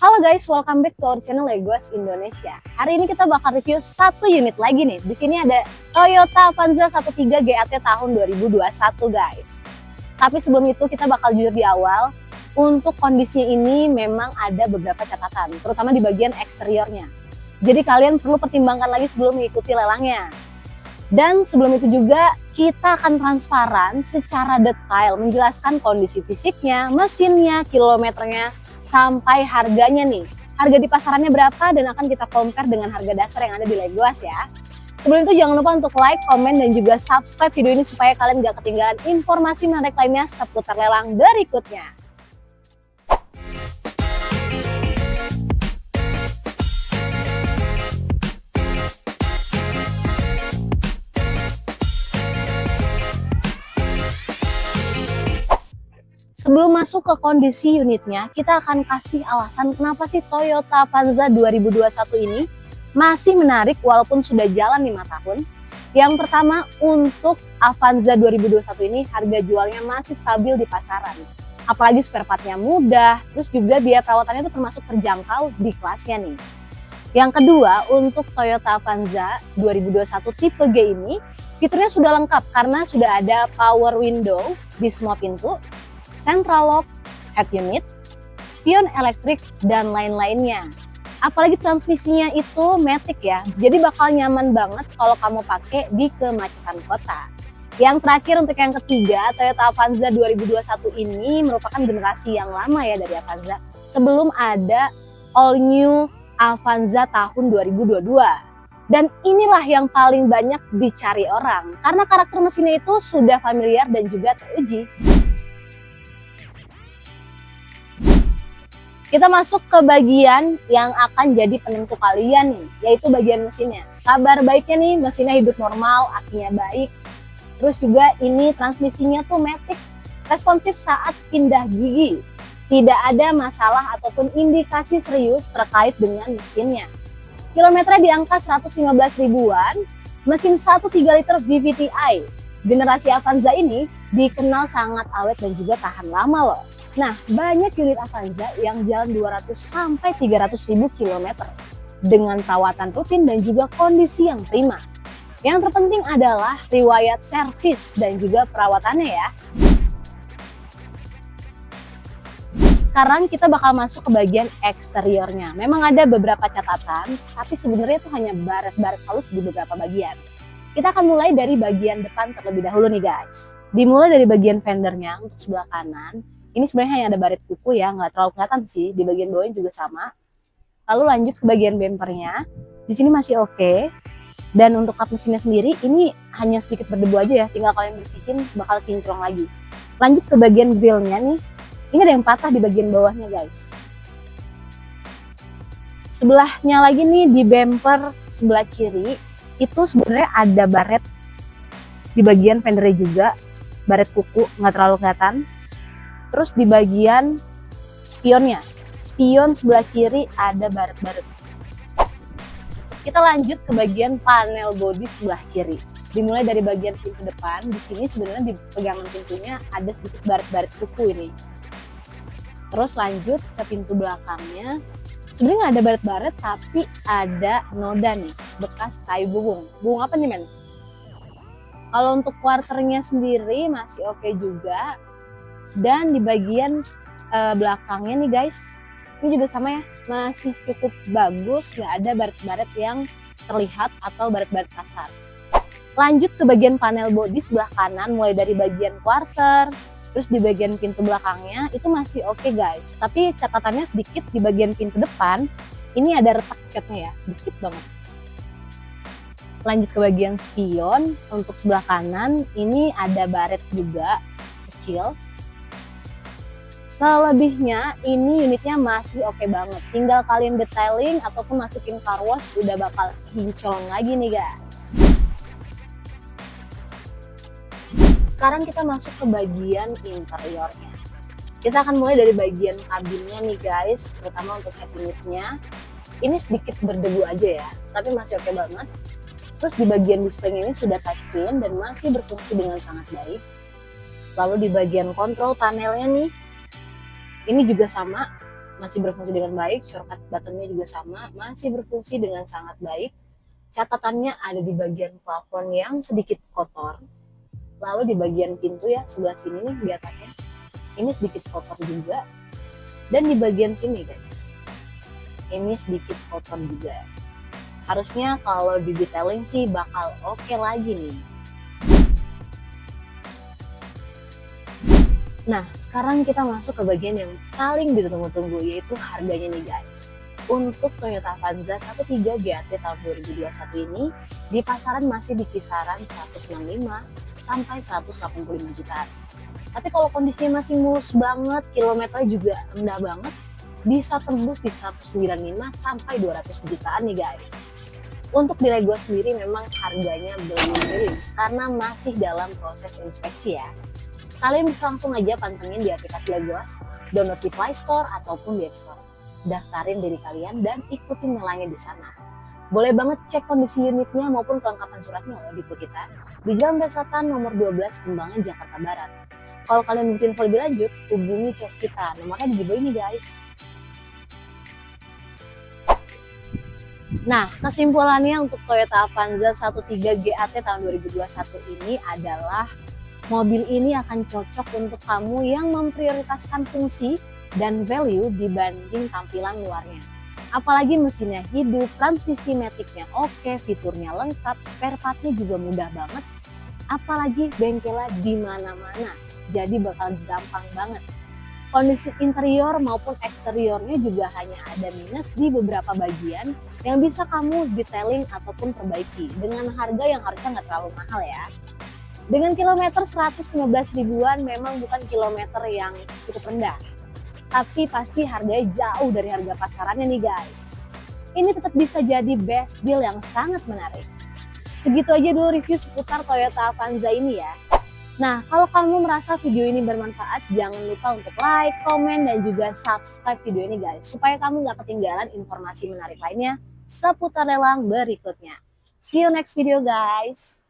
Halo guys, welcome back to our channel Legos Indonesia. Hari ini kita bakal review satu unit lagi nih. Di sini ada Toyota Avanza 13 GAT tahun 2021 guys. Tapi sebelum itu kita bakal jujur di awal, untuk kondisinya ini memang ada beberapa catatan, terutama di bagian eksteriornya. Jadi kalian perlu pertimbangkan lagi sebelum mengikuti lelangnya. Dan sebelum itu juga kita akan transparan secara detail menjelaskan kondisi fisiknya, mesinnya, kilometernya, sampai harganya nih. Harga di pasarannya berapa dan akan kita compare dengan harga dasar yang ada di Legos ya. Sebelum itu jangan lupa untuk like, komen, dan juga subscribe video ini supaya kalian gak ketinggalan informasi menarik lainnya seputar lelang berikutnya. Sebelum masuk ke kondisi unitnya, kita akan kasih alasan kenapa sih Toyota Avanza 2021 ini masih menarik walaupun sudah jalan 5 tahun. Yang pertama, untuk Avanza 2021 ini harga jualnya masih stabil di pasaran. Apalagi spare partnya mudah, terus juga biaya perawatannya itu termasuk terjangkau di kelasnya nih. Yang kedua, untuk Toyota Avanza 2021 tipe G ini, fiturnya sudah lengkap karena sudah ada power window di semua pintu, central lock, head unit, spion elektrik, dan lain-lainnya. Apalagi transmisinya itu matic ya, jadi bakal nyaman banget kalau kamu pakai di kemacetan kota. Yang terakhir untuk yang ketiga, Toyota Avanza 2021 ini merupakan generasi yang lama ya dari Avanza, sebelum ada all new Avanza tahun 2022. Dan inilah yang paling banyak dicari orang, karena karakter mesinnya itu sudah familiar dan juga teruji. Kita masuk ke bagian yang akan jadi penentu kalian nih, yaitu bagian mesinnya. Kabar baiknya nih, mesinnya hidup normal, akinya baik. Terus juga ini transmisinya tuh matic, responsif saat pindah gigi. Tidak ada masalah ataupun indikasi serius terkait dengan mesinnya. Kilometernya di angka 115 ribuan, mesin 1,3 liter VVTi. Generasi Avanza ini dikenal sangat awet dan juga tahan lama loh. Nah, banyak unit Avanza yang jalan 200 sampai 300 ribu kilometer dengan perawatan rutin dan juga kondisi yang prima. Yang terpenting adalah riwayat servis dan juga perawatannya ya. Sekarang kita bakal masuk ke bagian eksteriornya. Memang ada beberapa catatan, tapi sebenarnya itu hanya baret-baret halus di beberapa bagian. Kita akan mulai dari bagian depan terlebih dahulu nih guys. Dimulai dari bagian fendernya untuk sebelah kanan. Ini sebenarnya hanya ada baret kuku ya, nggak terlalu kelihatan sih. Di bagian bawahnya juga sama. Lalu lanjut ke bagian bempernya. Di sini masih oke. Dan untuk kap mesinnya sendiri, ini hanya sedikit berdebu aja ya. Tinggal kalian bersihin, bakal kinclong lagi. Lanjut ke bagian grillnya nih. Ini ada yang patah di bagian bawahnya guys. Sebelahnya lagi nih di bemper sebelah kiri, itu sebenarnya ada baret di bagian fendernya juga. Baret kuku, nggak terlalu kelihatan. Terus di bagian spionnya, spion sebelah kiri ada baret-baret. Kita lanjut ke bagian panel bodi sebelah kiri. Dimulai dari bagian pintu depan, di sini sebenarnya di pegangan pintunya ada sedikit baret-baret kuku ini. Terus lanjut ke pintu belakangnya, sebenarnya nggak ada baret-baret tapi ada noda nih, bekas kayu bubung. Bubung apa nih men? Kalau untuk quarternya sendiri masih oke juga. Dan di bagian belakangnya nih guys, ini juga sama ya, masih cukup bagus, nggak ada baret-baret yang terlihat atau baret-baret kasar. Lanjut ke bagian panel bodi sebelah kanan, mulai dari bagian quarter, terus di bagian pintu belakangnya itu masih oke guys. Tapi catatannya sedikit di bagian pintu depan, ini ada retak catnya ya, sedikit banget. Lanjut ke bagian spion, untuk sebelah kanan ini ada baret juga kecil. Selebihnya ini unitnya masih oke banget. Tinggal kalian detailing ataupun masukin car wash udah bakal kinclong lagi nih guys. Sekarang kita masuk ke bagian interiornya. Kita akan mulai dari bagian kabinnya nih guys, terutama untuk head unitnya. Ini sedikit berdebu aja ya, tapi masih oke banget. Terus di bagian display ini sudah touchscreen dan masih berfungsi dengan sangat baik. Lalu di bagian kontrol panelnya nih, ini juga sama, masih berfungsi dengan baik, shortcut buttonnya juga sama, masih berfungsi dengan sangat baik. Catatannya ada di bagian plafon yang sedikit kotor, lalu di bagian pintu ya sebelah sini nih di atasnya, ini sedikit kotor juga, dan di bagian sini guys, ini sedikit kotor juga. Harusnya kalau di detailing sih bakal oke lagi nih. Nah, sekarang kita masuk ke bagian yang paling ditunggu-tunggu, yaitu harganya nih guys. Untuk Toyota Avanza 13 GAT tahun 2021 ini, di pasaran masih di kisaran 165 sampai 185 jutaan. Tapi kalau kondisinya masih mulus banget, kilometernya juga rendah banget, bisa tembus di 195 sampai 200 jutaan nih guys. Untuk di Lego sendiri memang harganya belum rilis karena masih dalam proses inspeksi ya. Kalian bisa langsung aja pantengin di aplikasi Legos, download di Play Store ataupun di App Store. Daftarin diri kalian dan ikutin nilainya di sana. Boleh banget cek kondisi unitnya maupun kelengkapan suratnya loh di kita di Jalan Selatan nomor 12 Kembangan, Jakarta Barat. Kalau kalian butuh info lebih lanjut, hubungi CS kita. Nomornya di bawah ini guys. Nah, kesimpulannya untuk Toyota Avanza 13 GAT tahun 2021 ini adalah mobil ini akan cocok untuk kamu yang memprioritaskan fungsi dan value dibanding tampilan luarnya. Apalagi mesinnya hidup, transmisi maticnya oke, fiturnya lengkap, spare partnya juga mudah banget. Apalagi bengkelnya di mana-mana, jadi bakal gampang banget. Kondisi interior maupun eksteriornya juga hanya ada minus di beberapa bagian yang bisa kamu detailing ataupun perbaiki dengan harga yang harusnya nggak terlalu mahal ya. Dengan kilometer 115 ribuan memang bukan kilometer yang cukup rendah, tapi pasti harganya jauh dari harga pasarannya nih guys. Ini tetap bisa jadi best deal yang sangat menarik. Segitu aja dulu review seputar Toyota Avanza ini ya. Nah, kalau kamu merasa video ini bermanfaat, jangan lupa untuk like, komen, dan juga subscribe video ini guys, supaya kamu nggak ketinggalan informasi menarik lainnya seputar lelang berikutnya. See you next video guys.